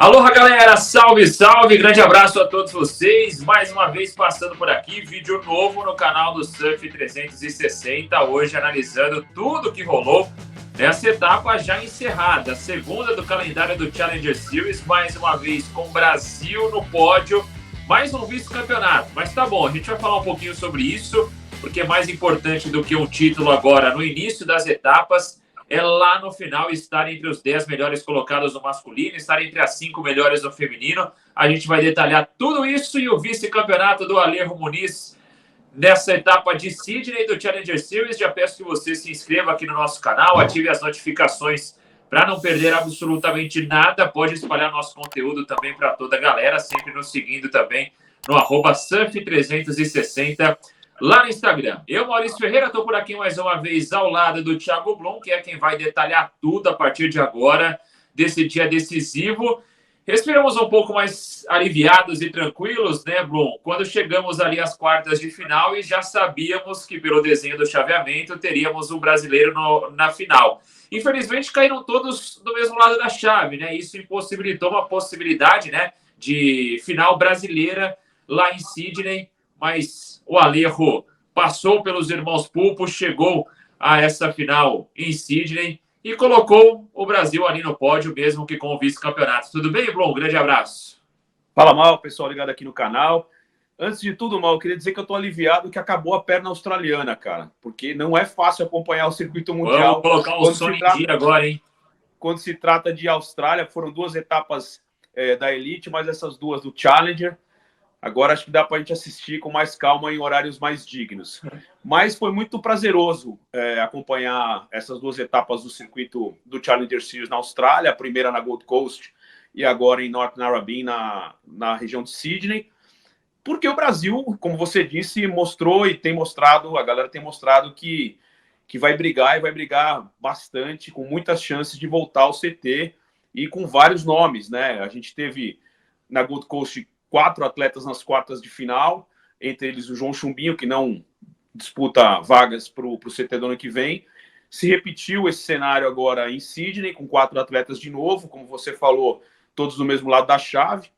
Aloha, galera! Salve, salve! Grande abraço a todos vocês. Mais uma vez passando por aqui, vídeo novo no canal do Surf 360. Hoje analisando tudo que rolou nessa etapa já encerrada. A segunda do calendário do Challenger Series. Mais uma vez com o Brasil no pódio. Mais um vice-campeonato. Mas tá bom, a gente vai falar um pouquinho sobre isso, porque é mais importante do que um título agora no início das etapas é lá no final estar entre os 10 melhores colocados no masculino, estar entre as 5 melhores no feminino. A gente vai detalhar tudo isso e o vice-campeonato do Alejo Muniz nessa etapa de Sydney do Challenger Series. Já peço que você se inscreva aqui no nosso canal, ative as notificações para não perder absolutamente nada. Pode espalhar nosso conteúdo também para toda a galera, sempre nos seguindo também no @surf360 lá no Instagram. Eu, Maurício Ferreira, estou por aqui mais uma vez ao lado do Thiago Blum, que é quem vai detalhar tudo a partir de agora, desse dia decisivo. Respiramos um pouco mais aliviados e tranquilos, né, Blum? Quando chegamos ali às quartas de final e já sabíamos que, pelo desenho do chaveamento, teríamos um brasileiro na final. Infelizmente, caíram todos do mesmo lado da chave, né? Isso impossibilitou uma possibilidade, né, de final brasileira lá em Sydney, mas o Alejo passou pelos irmãos Pulpo, chegou a essa final em Sydney e colocou o Brasil ali no pódio, mesmo que com o vice-campeonato. Tudo bem, Blum? Um grande abraço. Fala, Mal, pessoal ligado aqui no canal. Antes de tudo, Mal, eu queria dizer que eu tô aliviado que acabou a perna australiana, cara, porque não é fácil acompanhar o circuito mundial. Vamos colocar um som em dia agora, hein? Quando se trata de Austrália, foram 2 etapas da Elite, mas essas 2 do Challenger. Agora acho que dá para a gente assistir com mais calma em horários mais dignos. Mas foi muito prazeroso acompanhar essas 2 etapas do circuito do Challenger Series na Austrália, a primeira na Gold Coast e agora em North Narrabeen, na região de Sydney. Porque o Brasil, como você disse, mostrou e tem mostrado, a galera tem mostrado que vai brigar e vai brigar bastante, com muitas chances de voltar ao CT e com vários nomes, né? A gente teve na Gold Coast 4 atletas nas quartas de final, entre eles o João Chumbinho, que não disputa vagas para o CT do ano que vem. Se repetiu esse cenário agora em Sydney, com 4 atletas de novo, como você falou, todos do mesmo lado da chave.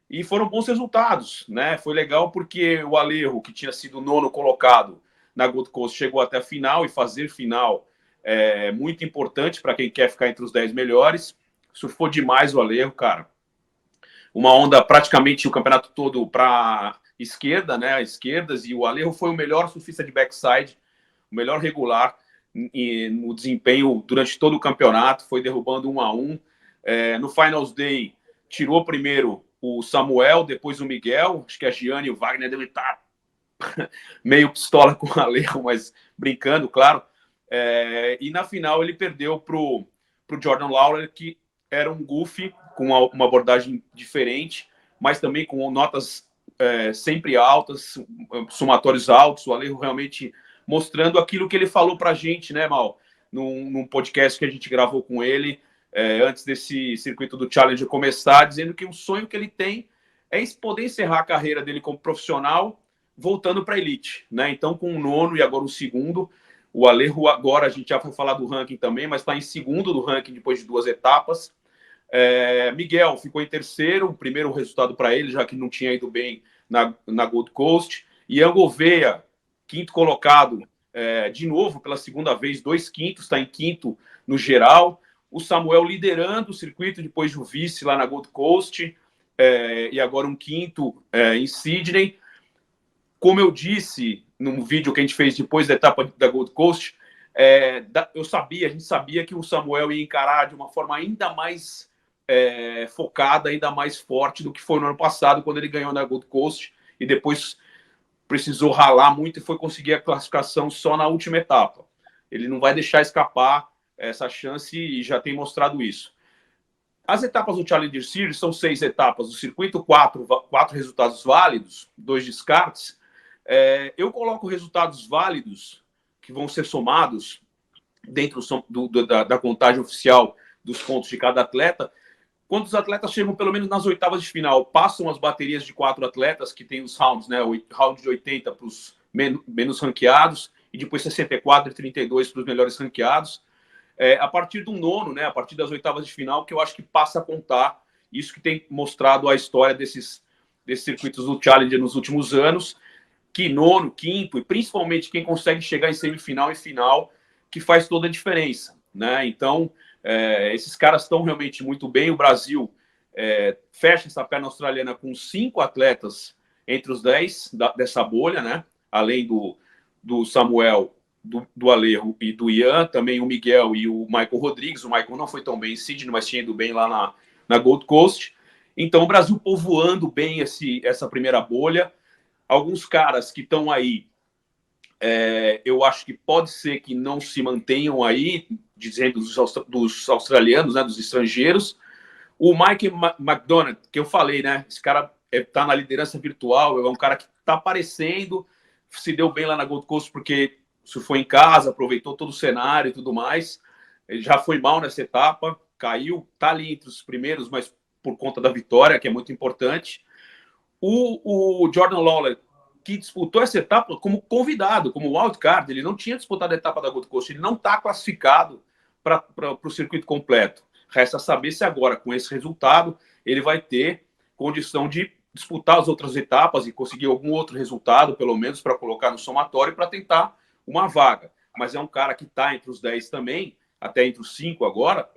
E foram bons resultados, né? Foi legal porque o Alejo, que tinha sido o 9º colocado na Gold Coast, chegou até a final, e fazer final é muito importante para quem quer ficar entre os 10 melhores. Surfou demais o Alejo, cara. Uma onda praticamente o campeonato todo para esquerda, né? Esquerdas, e o Alejo foi o melhor surfista de backside, o melhor regular no desempenho durante todo o campeonato, foi derrubando 1 a 1. No Finals Day, tirou primeiro o Samuel, depois o Miguel. Acho que a Giane e o Wagner devem estar meio pistola com o Alejo, mas brincando, claro. E na final ele perdeu para o Jordan Lawler, que era um goofy, com uma abordagem diferente, mas também com notas sempre altas, somatórios altos. O Alejo realmente mostrando aquilo que ele falou para a gente, né, Mal? Num podcast que a gente gravou com ele, antes desse circuito do Challenger começar, dizendo que o sonho que ele tem é poder encerrar a carreira dele como profissional, voltando para a Elite, né? Então, com o 9º e agora o 2º, o Alejo agora, a gente já foi falar do ranking também, mas está em 2º do ranking depois de 2 etapas. Miguel ficou em 3º, o primeiro resultado para ele, já que não tinha ido bem na Gold Coast. Ian Gouveia, 5º colocado, de novo, pela 2ª vez, 2 quintos, está em 5º no geral. O Samuel liderando o circuito depois do vice lá na Gold Coast, e agora um 5º em Sydney. Como eu disse no vídeo que a gente fez depois da etapa da Gold Coast, a gente sabia que o Samuel ia encarar de uma forma ainda mais focada, ainda mais forte do que foi no ano passado, quando ele ganhou na Gold Coast e depois precisou ralar muito e foi conseguir a classificação só na última etapa. Ele não vai deixar escapar essa chance e já tem mostrado isso. As etapas do Challenger Series são 6 etapas do circuito, 4 resultados válidos, 2 descartes. Eu coloco resultados válidos que vão ser somados dentro da contagem oficial dos pontos de cada atleta, quando os atletas chegam pelo menos nas oitavas de final, passam as baterias de 4 atletas, que tem os rounds, né? O round de 80 para os menos ranqueados, e depois 64 e 32 para os melhores ranqueados. a partir do nono, né, a partir das oitavas de final, que eu acho que passa a contar. Isso que tem mostrado a história desses circuitos do Challenger nos últimos anos, que nono, quinto, e principalmente quem consegue chegar em semifinal e final, que faz toda a diferença, né? Então, esses caras estão realmente muito bem. O Brasil fecha essa perna australiana com 5 atletas entre os 10 dessa bolha, né? Além do Samuel, do Alejo e do Ian, também o Miguel e o Michael Rodrigues. O Michael não foi tão bem em Sydney, mas tinha ido bem lá na Gold Coast. Então, o Brasil povoando bem essa primeira bolha. Alguns caras que estão aí, eu acho que pode ser que não se mantenham aí, dizendo dos australianos, né, dos estrangeiros. O Mike McDonald, que eu falei, né? Esse cara está na liderança virtual, é um cara que está aparecendo, se deu bem lá na Gold Coast porque se foi em casa, aproveitou todo o cenário e tudo mais. Ele já foi mal nessa etapa, caiu, está ali entre os primeiros, mas por conta da vitória, que é muito importante. O Jordan Lawler, que disputou essa etapa como convidado, como wildcard, ele não tinha disputado a etapa da Gold Coast, ele não está classificado para o circuito completo. Resta saber se agora, com esse resultado, ele vai ter condição de disputar as outras etapas e conseguir algum outro resultado, pelo menos, para colocar no somatório para tentar uma vaga. Mas é um cara que está entre os 10 também, até entre os 5 agora,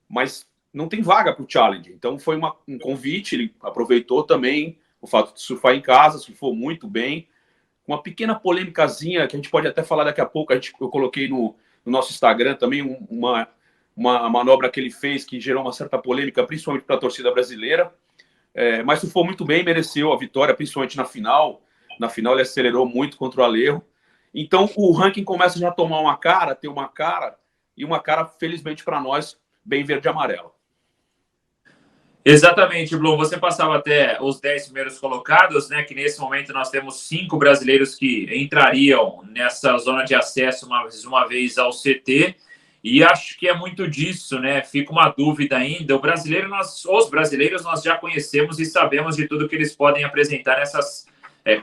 mas não tem vaga para o Challenge. Então foi um convite, ele aproveitou também o fato de surfar em casa, surfou muito bem. Uma pequena polêmicazinha, que a gente pode até falar daqui a pouco, eu coloquei no nosso Instagram também uma manobra que ele fez que gerou uma certa polêmica, principalmente para a torcida brasileira. Mas surfou muito bem, mereceu a vitória, principalmente na final. Na final ele acelerou muito contra o Alejo. Então o ranking começa já a tomar uma cara, ter uma cara, e uma cara, felizmente para nós, bem verde e amarela. Exatamente, Blum. Você passava até os 10 primeiros colocados, né? Que nesse momento nós temos 5 brasileiros que entrariam nessa zona de acesso mais uma vez ao CT. E acho que é muito disso, né? Fica uma dúvida ainda. Os brasileiros nós já conhecemos e sabemos de tudo que eles podem apresentar nessas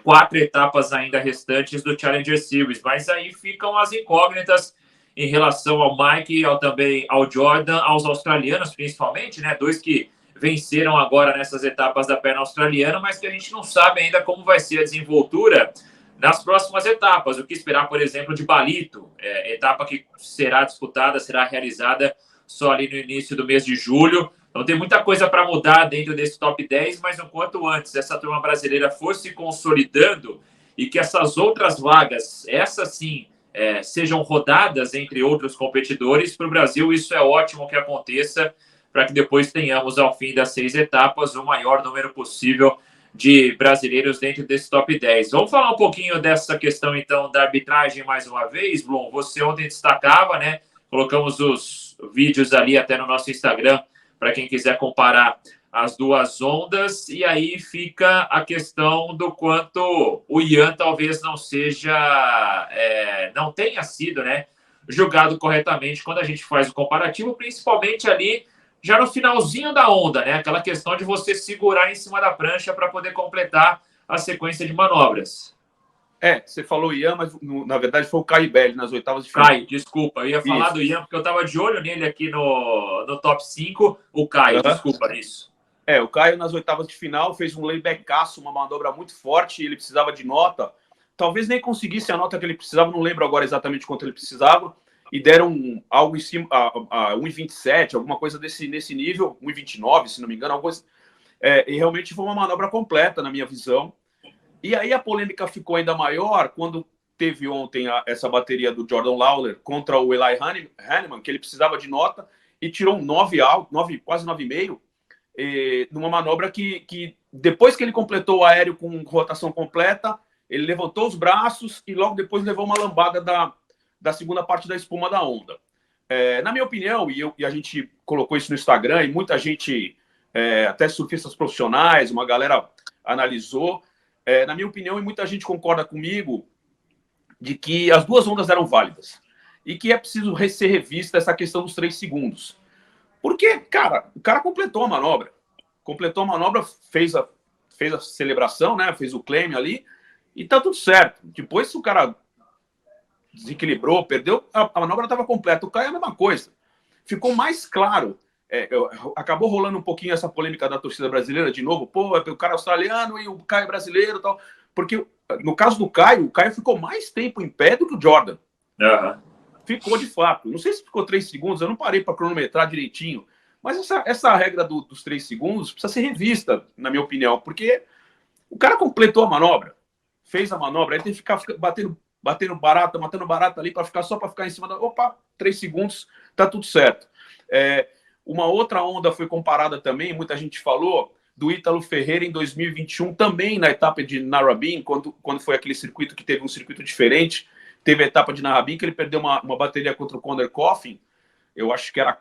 4 etapas ainda restantes do Challenger Series. Mas aí ficam as incógnitas em relação ao Mike, também ao Jordan, aos australianos principalmente, né? 2 que venceram agora nessas etapas da perna australiana, mas que a gente não sabe ainda como vai ser a desenvoltura nas próximas etapas. O que esperar, por exemplo, de Balito, etapa que será disputada, será realizada só ali no início do mês de julho. Então tem muita coisa para mudar dentro desse top 10, mas o quanto antes essa turma brasileira fosse consolidando e que essas outras vagas, essas sim, sejam rodadas entre outros competidores, para o Brasil isso é ótimo que aconteça, para que depois tenhamos, ao fim das 6 etapas, o maior número possível de brasileiros dentro desse top 10. Vamos falar um pouquinho dessa questão, então, da arbitragem mais uma vez, Blum. Você ontem destacava, né? Colocamos os vídeos ali até no nosso Instagram, para quem quiser comparar as duas ondas, e aí fica a questão do quanto o Ian talvez não tenha sido, né, julgado corretamente quando a gente faz o comparativo, principalmente ali já no finalzinho da onda, né? Aquela questão de você segurar em cima da prancha para poder completar a sequência de manobras. Você falou Ian, mas na verdade foi o Caio Belli nas oitavas de final. Caio, desculpa, eu ia falar do Ian, porque eu estava de olho nele aqui no top 5. O Caio, desculpa isso. O Caio nas oitavas de final fez um laybackaço, uma manobra muito forte, ele precisava de nota. Talvez nem conseguisse a nota que ele precisava, não lembro agora exatamente quanto ele precisava. E deram algo em cima, a 1,27, alguma coisa nesse nível, 1,29, se não me engano, alguma coisa. E realmente foi uma manobra completa, na minha visão. E aí a polêmica ficou ainda maior quando teve ontem essa bateria do Jordan Lawler contra o Eli Hanneman, que ele precisava de nota, e tirou um 9, quase 9,5, numa manobra que depois que ele completou o aéreo com rotação completa, ele levantou os braços e logo depois levou uma lambada da segunda parte da espuma da onda. Na minha opinião, e a gente colocou isso no Instagram, e muita gente, até surfistas profissionais, uma galera analisou, na minha opinião, e muita gente concorda comigo, de que as duas ondas eram válidas. E que é preciso ser revista essa questão dos 3 segundos. Porque, o cara completou a manobra. Fez a celebração, né? Fez o claim ali, e tá tudo certo. Depois, se o cara desequilibrou, perdeu, a manobra estava completa. O Caio é a mesma coisa. Ficou mais claro. Acabou rolando um pouquinho essa polêmica da torcida brasileira de novo. Pô, o cara australiano e o Caio brasileiro e tal. Porque no caso do Caio, o Caio ficou mais tempo em pé do que o Jordan. Ficou de fato. Não sei se ficou 3 segundos, eu não parei para cronometrar direitinho. Mas essa regra dos 3 segundos precisa ser revista, na minha opinião, porque o cara completou a manobra, fez a manobra, aí tem que ficar batendo barata, matando barata ali, só para ficar em cima da. Opa, 3 segundos, tá tudo certo. Uma outra onda foi comparada também, muita gente falou, do Ítalo Ferreira em 2021, também na etapa de Narrabeen, quando foi aquele circuito que teve um circuito diferente, teve a etapa de Narrabeen, que ele perdeu uma bateria contra o Conor Coffin, eu acho que era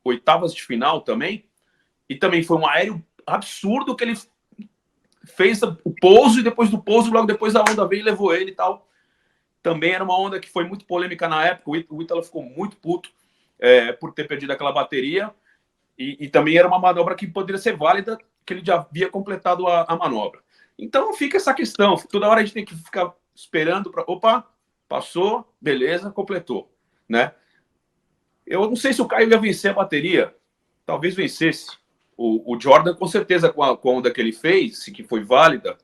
oitavas de final também, e também foi um aéreo absurdo que ele fez o pouso, e depois do pouso, logo depois a onda veio e levou ele e tal. Também era uma onda que foi muito polêmica na época, o Ítalo ficou muito puto por ter perdido aquela bateria, e também era uma manobra que poderia ser válida, que ele já havia completado a manobra. Então fica essa questão, toda hora a gente tem que ficar esperando para, opa, passou, beleza, completou, né? Eu não sei se o Caio ia vencer a bateria, talvez vencesse. O Jordan, com certeza, com a onda que ele fez, que foi válida,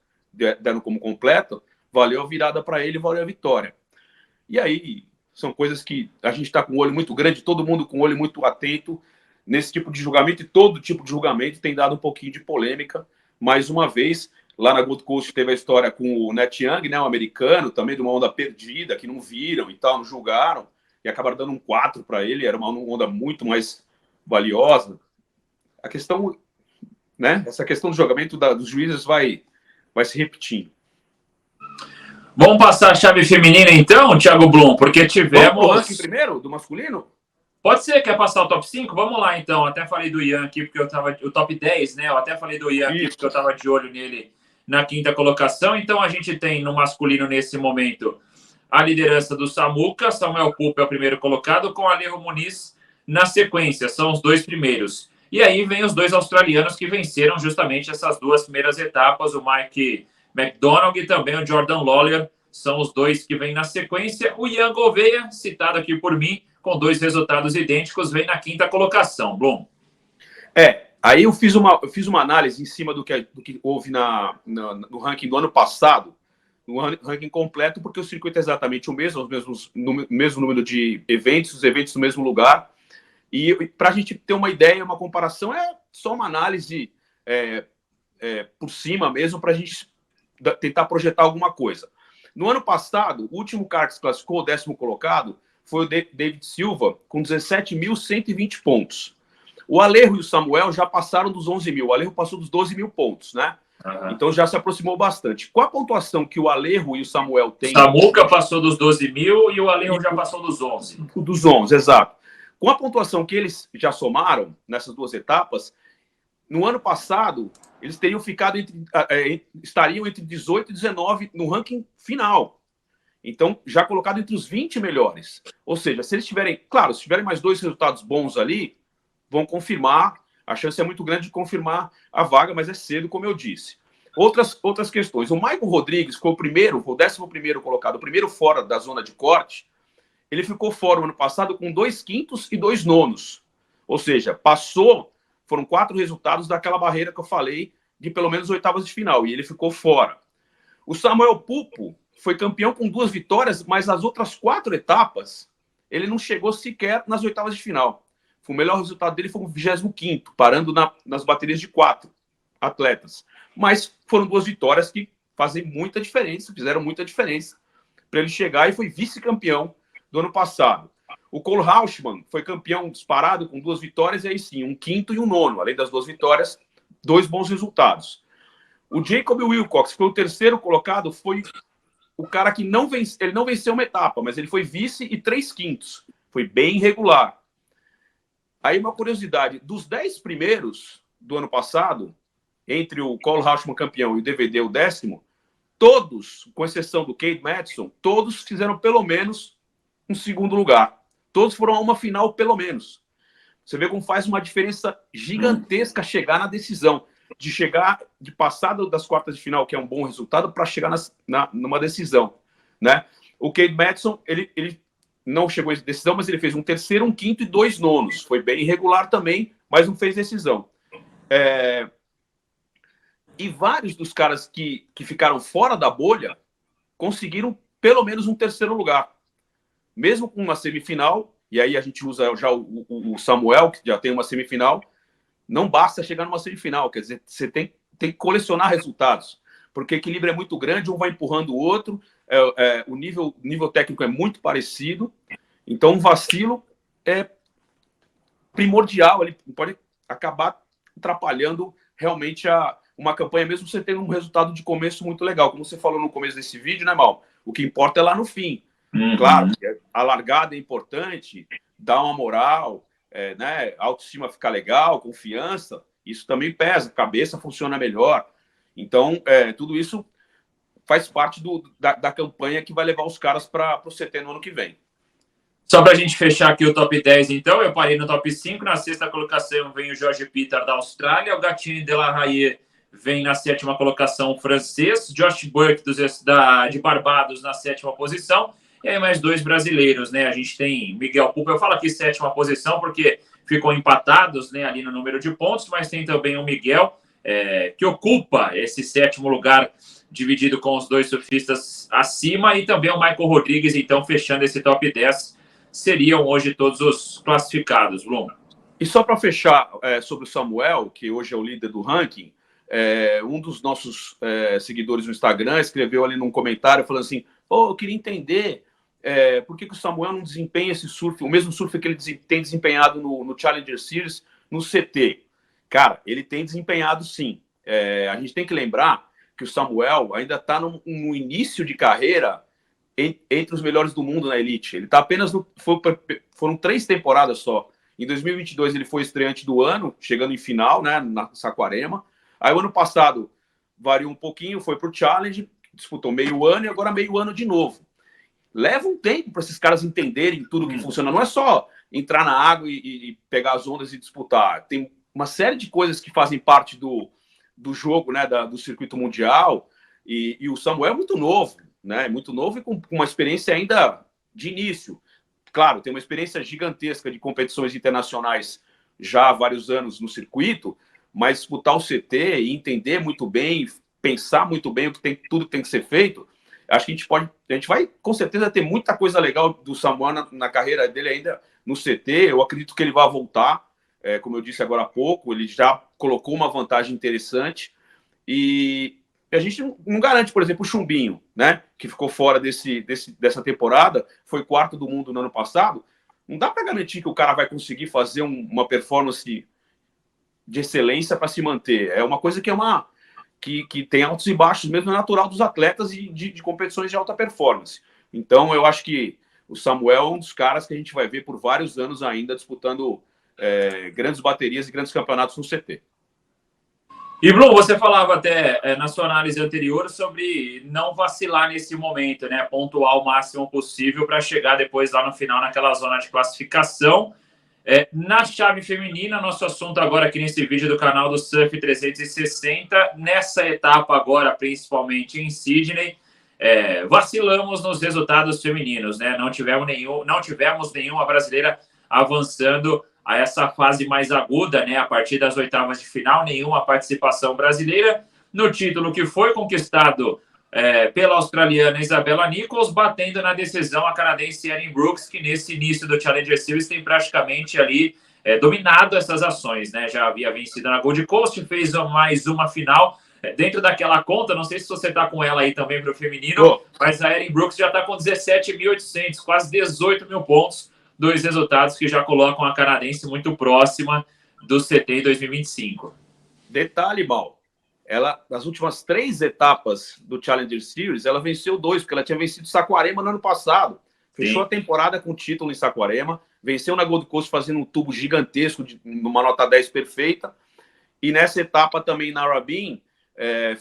dando como completo, valeu a virada para ele, valeu a vitória. E aí, são coisas que a gente está com um olho muito grande, todo mundo com um olho muito atento nesse tipo de julgamento, e todo tipo de julgamento tem dado um pouquinho de polêmica. Mais uma vez, lá na Gold Coast teve a história com o Net Young, né, um americano, também de uma onda perdida, que não viram e tal, não julgaram, e acabaram dando um 4 para ele, era uma onda muito mais valiosa. A questão, né, essa questão do julgamento dos juízes vai se repetindo. Vamos passar a chave feminina então, Thiago Blum, porque tivemos... Vamos pro ranking primeiro, do masculino? Pode ser, quer passar o top 5? Vamos lá, então. Até falei do Ian aqui, porque eu tava... O top 10, né? Eu até falei do Ian aqui, porque eu tava de olho nele na 5ª colocação. Então, a gente tem no masculino, nesse momento, a liderança do Samuca. Samuel Pupo é o primeiro colocado, com Alejo Muniz na sequência. São os 2 primeiros. E aí vem os 2 australianos que venceram justamente essas 2 primeiras etapas. O Mike McDonald e também o Jordan Lawler. São os 2 que vêm na sequência. O Ian Gouveia, citado aqui por mim, com 2 resultados idênticos, vem na 5ª colocação. Blum. Aí eu fiz uma análise em cima do que houve no ranking do ano passado, no ranking completo, porque o circuito é exatamente o mesmo, mesmo número de eventos, os eventos no mesmo lugar. E para a gente ter uma ideia, uma comparação, é só uma análise por cima mesmo, para a gente tentar projetar alguma coisa. No ano passado, o último cara que se classificou, o 10º colocado, foi o David Silva, com 17.120 pontos. O Alejo e o Samuel já passaram dos 11 mil. O Alejo passou dos 12 mil pontos, né? Uhum. Então já se aproximou bastante. Com a pontuação que o Alejo e o Samuel têm... Samuca passou dos 12 mil e o Alejo já passou dos 11. Dos 11, exato. Com a pontuação que eles já somaram nessas 2 etapas, no ano passado, eles teriam ficado estariam entre 18 e 19 no ranking final. Então, já colocado entre os 20 melhores. Ou seja, se eles tiverem... Claro, se tiverem mais 2 resultados bons ali, vão confirmar. A chance é muito grande de confirmar a vaga, mas é cedo, como eu disse. Outras questões. O Michael Rodrigues foi o 11º colocado, o primeiro fora da zona de corte. Ele ficou fora no ano passado com 2 quintos e 2 nonos. Ou seja, foram 4 resultados daquela barreira que eu falei, de pelo menos oitavas de final, e ele ficou fora. O Samuel Pupo foi campeão com 2 vitórias, mas as outras 4 etapas, ele não chegou sequer nas oitavas de final. O melhor resultado dele foi o 25º, parando nas baterias de 4 atletas. Mas foram 2 vitórias que fazem muita diferença, fizeram muita diferença para ele chegar, e foi vice-campeão do ano passado. O Cole Rauschman foi campeão disparado com 2 vitórias, e aí sim, um 5º e um 9º. Além das 2 vitórias, 2 bons resultados. O Jacob Wilcox, que foi o 3º colocado, foi o cara que ele não venceu uma etapa, mas ele foi vice e 3 quintos. Foi bem regular. Aí uma curiosidade, dos 10 primeiros do ano passado, entre o Cole Rauschman campeão e o DVD o 10º, todos, com exceção do Cade Madison, todos fizeram pelo menos um 2º lugar. Todos foram a uma final pelo menos. Você vê como faz uma diferença gigantesca chegar na decisão. De passar das quartas de final, que é um bom resultado, para chegar numa decisão, né? O Cade Madison, ele não chegou a decisão, mas ele fez um terceiro, um quinto e 2 nonos. Foi bem irregular também, mas não fez decisão. E vários dos caras que ficaram fora da bolha conseguiram pelo menos um terceiro lugar. Mesmo com uma semifinal, e aí a gente usa já o Samuel, que já tem uma semifinal, não basta chegar numa semifinal, quer dizer, você tem que colecionar resultados, porque o equilíbrio é muito grande, um vai empurrando o outro, o nível técnico é muito parecido, então um vacilo é primordial, ele pode acabar atrapalhando realmente uma campanha, mesmo você tendo um resultado de começo muito legal. Como você falou no começo desse vídeo, né, Mal? O que importa é lá no fim. Claro, a largada é importante, dá uma moral, né, a autoestima fica legal, confiança, isso também pesa, a cabeça funciona melhor. Então, tudo isso faz parte da campanha que vai levar os caras para o CT no ano que vem. Só para a gente fechar aqui o top 10, então, eu parei no top 5. Na sexta colocação vem o Jorge Peter da Austrália, o Gatini de la Haye vem na sétima colocação, o francês, Josh Burke de Barbados na sétima posição, e aí mais 2 brasileiros, né? A gente tem Miguel Pupa, eu falo aqui sétima posição porque ficam empatados, né, ali no número de pontos, mas tem também o Miguel, que ocupa esse sétimo lugar, dividido com os 2 surfistas acima, e também o Michael Rodrigues, então, fechando esse top 10, seriam hoje todos os classificados, Blum. E só para fechar sobre o Samuel, que hoje é o líder do ranking, um dos nossos seguidores no Instagram escreveu ali num comentário falando assim: eu queria entender por que o Samuel não desempenha esse surf, o mesmo surf que ele tem desempenhado no Challenger Series, no CT. Cara, ele tem desempenhado sim. A gente tem que lembrar que o Samuel ainda está no início de carreira entre os melhores do mundo na elite. Ele está apenas foram 3 temporadas só. Em 2022 ele foi estreante do ano, chegando em final, né, na Saquarema. Aí o ano passado variou um pouquinho, foi para o Challenge, disputou meio ano e agora meio ano de novo. Leva um tempo para esses caras entenderem tudo que funciona. Não é só entrar na água e pegar as ondas e disputar. Tem uma série de coisas que fazem parte do jogo, né, do circuito mundial. E o Samuel é muito novo, né? Muito novo e com uma experiência ainda de início. Claro, tem uma experiência gigantesca de competições internacionais já há vários anos no circuito, mas disputar o CT e entender muito bem, pensar muito bem tudo que tem que ser feito, acho que a gente vai com certeza ter muita coisa legal do Samuel na carreira dele ainda no CT. Eu acredito que ele vai voltar, como eu disse agora há pouco, ele já colocou uma vantagem interessante e a gente não garante, por exemplo, o Chumbinho, né, que ficou fora dessa temporada, foi 4º do mundo no ano passado. Não dá para garantir que o cara vai conseguir fazer uma performance de excelência para se manter. É uma coisa que tem altos e baixos, mesmo é natural dos atletas e de competições de alta performance. Então, eu acho que o Samuel é um dos caras que a gente vai ver por vários anos ainda disputando grandes baterias e grandes campeonatos no CT. E, Blum, você falava até na sua análise anterior sobre não vacilar nesse momento, né? Pontuar o máximo possível para chegar depois lá no final naquela zona de classificação. Na chave feminina, nosso assunto agora aqui nesse vídeo do canal do Surf 360, nessa etapa agora, principalmente em Sydney, vacilamos nos resultados femininos, né? Não tivemos nenhuma brasileira avançando a essa fase mais aguda, né? A partir das oitavas de final, nenhuma participação brasileira no título que foi conquistado pela australiana Isabella Nichols, batendo na decisão a canadense Erin Brooks, que nesse início do Challenger Series tem praticamente ali dominado essas ações, né? Já havia vencido na Gold Coast, fez mais uma final dentro daquela conta. Não sei se você está com ela aí também para o feminino, mas a Erin Brooks já está com 17.800, quase 18 mil pontos, 2 resultados que já colocam a canadense muito próxima do CT em 2025. Detalhe, Mal, ela, nas últimas 3 etapas do Challenger Series, ela venceu 2, porque ela tinha vencido Saquarema no ano passado. Fechou a temporada com título em Saquarema, venceu na Gold Coast fazendo um tubo gigantesco, numa nota 10 perfeita. E nessa etapa também na Rabin,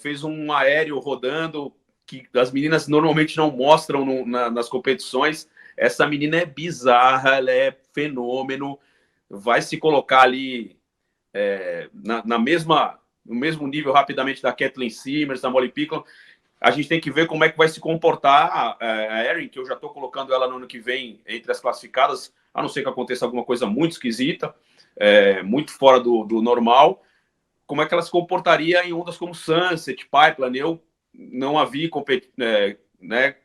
fez um aéreo rodando, que as meninas normalmente não mostram nas competições. Essa menina é bizarra, ela é fenômeno, vai se colocar ali no mesmo nível rapidamente da Kathleen Simmers, da Molly Picklum. a gente tem que ver como é que vai se comportar a Erin, que eu já estou colocando ela no ano que vem entre as classificadas, a não ser que aconteça alguma coisa muito esquisita, muito fora do normal. Como é que ela se comportaria em ondas como Sunset, Pipeline? Eu não a vi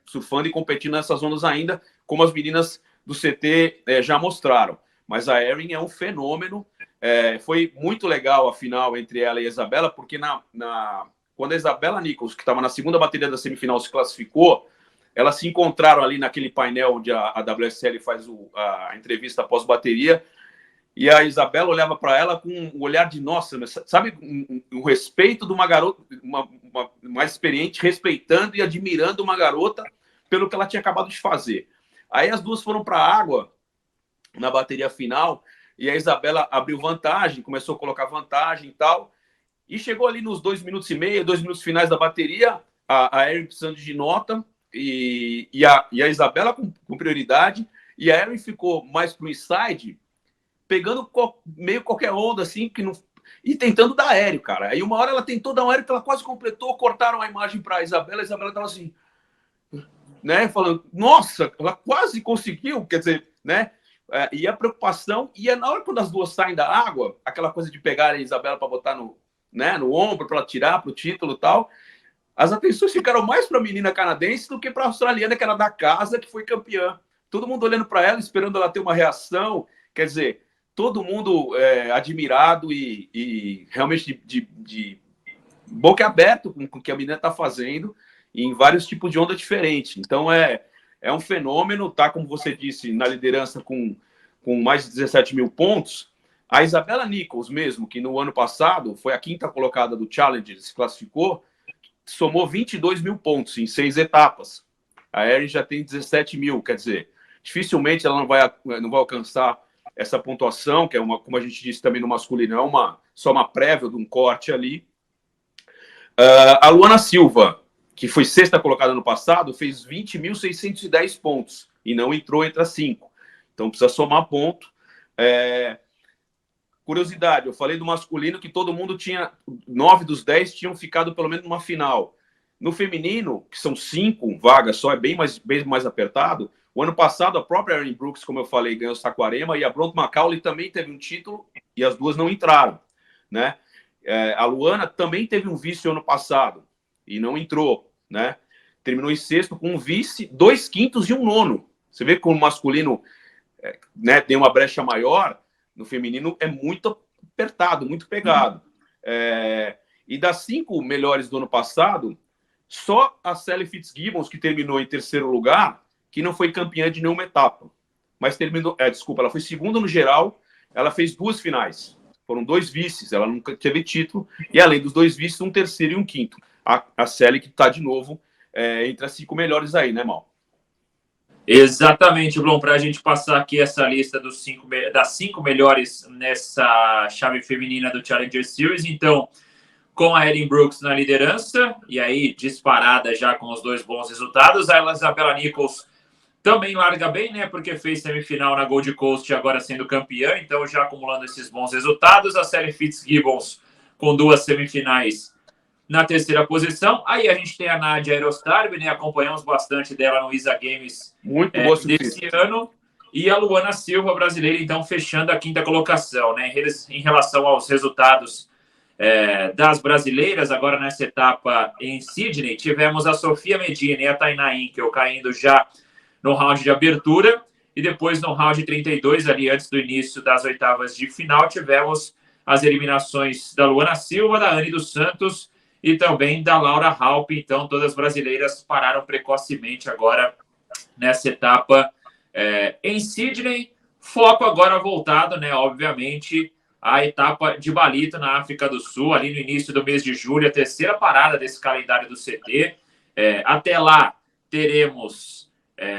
surfando e competindo nessas ondas ainda, como as meninas do CT já mostraram. Mas a Erin é um fenômeno. Foi muito legal a final entre ela e a Isabela, porque quando a Isabela Nichols, que estava na segunda bateria da semifinal, se classificou, elas se encontraram ali naquele painel onde a WSL faz a entrevista pós-bateria, e a Isabela olhava para ela com um olhar de, nossa, sabe, um respeito de uma garota, uma mais experiente, respeitando e admirando uma garota pelo que ela tinha acabado de fazer. Aí as duas foram para a água na bateria final, e a Isabela abriu vantagem, começou a colocar vantagem e tal, e chegou ali nos 2 minutos e meio, 2 minutos finais da bateria, a Erin precisando de nota, e a Isabela com prioridade, e a Erin ficou mais pro inside, pegando meio qualquer onda, assim, e tentando dar aéreo, cara. Aí uma hora ela tentou dar um aéreo que ela quase completou, cortaram a imagem para a Isabela tava assim, né, falando, nossa, ela quase conseguiu, quer dizer, né, e a preocupação, e na hora quando as duas saem da água, aquela coisa de pegar a Isabela para botar no ombro, para ela tirar para o título e tal, as atenções ficaram mais para a menina canadense do que para a australiana, que era da casa, que foi campeã. Todo mundo olhando para ela, esperando ela ter uma reação, quer dizer, todo mundo admirado e realmente de boca aberta com o que a menina está fazendo em vários tipos de onda diferentes. Então, é um fenômeno, tá, como você disse, na liderança com mais de 17 mil pontos. A Isabela Nichols mesmo, que no ano passado foi a 5ª colocada do Challenger, se classificou, somou 22 mil pontos em 6 etapas. A Erin já tem 17 mil, quer dizer, dificilmente ela não vai alcançar essa pontuação, que é como a gente disse também no masculino, é só uma prévia de um corte ali. A Luana Silva, que foi 6ª colocada no passado, fez 20.610 pontos e não entrou entre as 5. Então precisa somar ponto. Curiosidade, eu falei do masculino que todo mundo 9 dos 10 tinham ficado pelo menos numa final. No feminino, que são 5 vagas só, é bem mais apertado. O ano passado, a própria Erin Brooks, como eu falei, ganhou o Saquarema, e a Bronte Macaulay também teve um título, e as duas não entraram, né? A Luana também teve um vice ano passado, e não entrou, né? Terminou em 6º com um vice, 2 quintos e um nono. Você vê que o masculino tem uma brecha maior, no feminino é muito apertado, muito pegado. E das 5 melhores do ano passado, só a Sally Fitzgibbons, que terminou em 3º lugar, que não foi campeã de nenhuma etapa. Mas terminou... ela foi 2ª no geral, ela fez 2 finais. Foram 2 vices, ela nunca teve título. E além dos 2 vices, um 3º e um 5º. A Sally que está de novo entre as 5 melhores aí, né, Mal? Exatamente, Blum, para a gente passar aqui essa lista das 5 melhores nessa chave feminina do Challenger Series. Então, com a Erin Brooks na liderança, e aí disparada já com os 2 bons resultados, a Isabela Nichols também larga bem, né? Porque fez semifinal na Gold Coast e agora sendo campeã, então já acumulando esses bons resultados. A Sally Fitzgibbons com 2 semifinais na 3ª posição. Aí a gente tem a Nadia Aerostarbe, né? Acompanhamos bastante dela no ISA Games desse ano. E a Luana Silva, brasileira, então, fechando a 5ª colocação, né? Em relação aos resultados das brasileiras, agora nessa etapa em Sydney, tivemos a Sofia Medina e a Tainá Inkel caindo já no round de abertura, e depois no round 32, ali antes do início das oitavas de final, tivemos as eliminações da Luana Silva, da Anne dos Santos e também da Laura Halp. Então, todas as brasileiras pararam precocemente agora nessa etapa em Sydney. Foco agora voltado, né, obviamente, à etapa de Balito, na África do Sul, ali no início do mês de julho, a 3ª parada desse calendário do CT. Até lá, teremos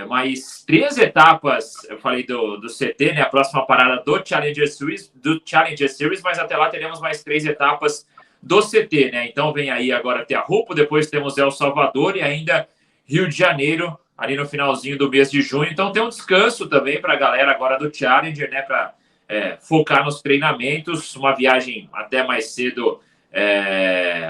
mais 3 etapas, eu falei do CT, né, a próxima parada do Challenger Series, mas até lá teremos mais 3 etapas do CT, né? Então vem aí agora até a Rupo, depois temos El Salvador e ainda Rio de Janeiro, ali no finalzinho do mês de junho. Então tem um descanso também para a galera agora do Challenger, né, para focar nos treinamentos, uma viagem até mais cedo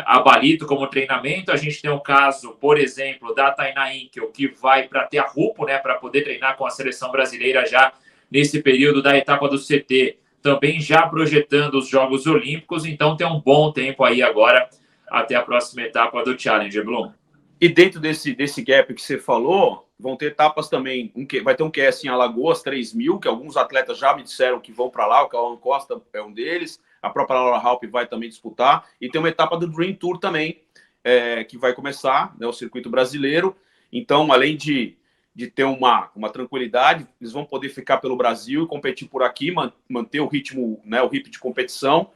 a Balito como treinamento. A gente tem o caso, por exemplo, da Tainá Inkel, que vai para Teahupo, né, para poder treinar com a seleção brasileira já nesse período da etapa do CT, também já projetando os Jogos Olímpicos. Então tem um bom tempo aí agora até a próxima etapa do Challenger, Blum. E dentro desse gap que você falou, vão ter etapas também. Vai ter um QS em Alagoas, 3.000, que alguns atletas já me disseram que vão para lá. O Cauã Costa é um deles. A própria Laura Halp vai também disputar. E tem uma etapa do Dream Tour também, que vai começar, né, o circuito brasileiro. Então, além de ter uma tranquilidade, eles vão poder ficar pelo Brasil e competir por aqui, manter o ritmo, né, o ritmo de competição,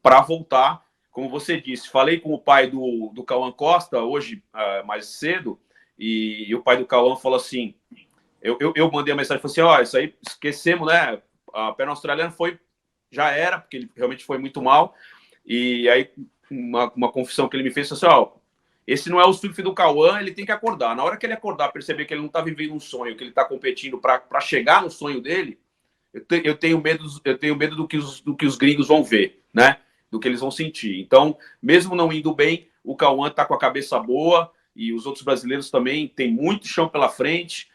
para voltar. Como você disse, falei com o pai do Cauã Costa hoje, mais cedo, e o pai do Cauã falou assim, eu mandei a mensagem, falei assim, ó, isso aí esquecemos, né, a perna australiana já era, porque ele realmente foi muito mal, e aí uma confissão que ele me fez, assim, ó, esse não é o surf do Cauã, ele tem que acordar, na hora que ele acordar, perceber que ele não está vivendo um sonho, que ele está competindo para chegar no sonho dele, eu tenho medo do que os gringos vão ver, né, do que eles vão sentir. Então, mesmo não indo bem, o Cauã está com a cabeça boa e os outros brasileiros também têm muito chão pela frente.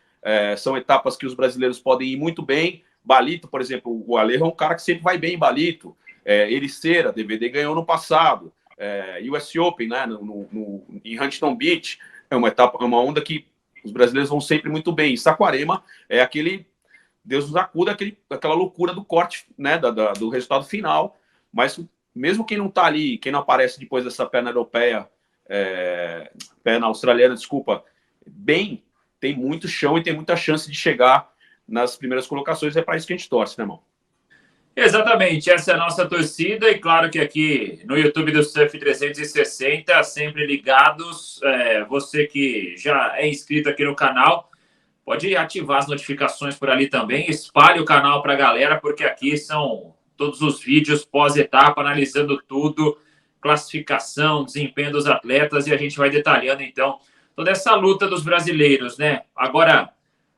São etapas que os brasileiros podem ir muito bem. Balito, por exemplo, o Alejo é um cara que sempre vai bem em Balito. Ericeira, DVD ganhou no passado. US Open, né, em Huntington Beach, é uma onda que os brasileiros vão sempre muito bem. E Saquarema é aquele, Deus nos acuda, aquela loucura do corte, né, do resultado final. Mas mesmo quem não está ali, quem não aparece depois dessa perna europeia, perna australiana, desculpa, bem, tem muito chão e tem muita chance de chegar nas primeiras colocações. É para isso que a gente torce, né, irmão? Exatamente, essa é a nossa torcida. E claro que aqui no YouTube do Surf 360, sempre ligados, você que já é inscrito aqui no canal, pode ativar as notificações por ali também, espalhe o canal para a galera, porque aqui são todos os vídeos pós-etapa, analisando tudo, classificação, desempenho dos atletas, e a gente vai detalhando, então, toda essa luta dos brasileiros, né? Agora,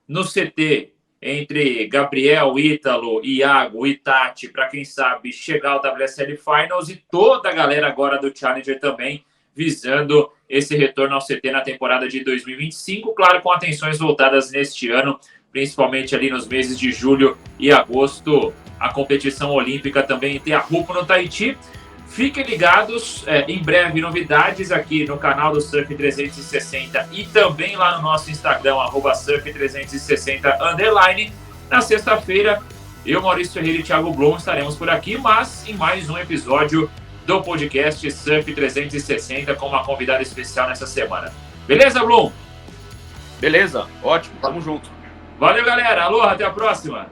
no CT, entre Gabriel, Ítalo, Iago, Itati, para quem sabe, chegar ao WSL Finals, e toda a galera agora do Challenger também, visando esse retorno ao CT na temporada de 2025, claro, com atenções voltadas neste ano, principalmente ali nos meses de julho e agosto, a competição olímpica também em Teahupo, no Tahiti. Fiquem ligados, em breve novidades aqui no canal do Surf 360 e também lá no nosso Instagram, @surf360_. Na sexta-feira, eu, Maurício Ferreira e Thiago Blum estaremos por aqui, mas em mais um episódio do podcast Surf 360 com uma convidada especial nessa semana. Beleza, Blum? Beleza, ótimo, tamo junto. Valeu, galera. Alô, até a próxima.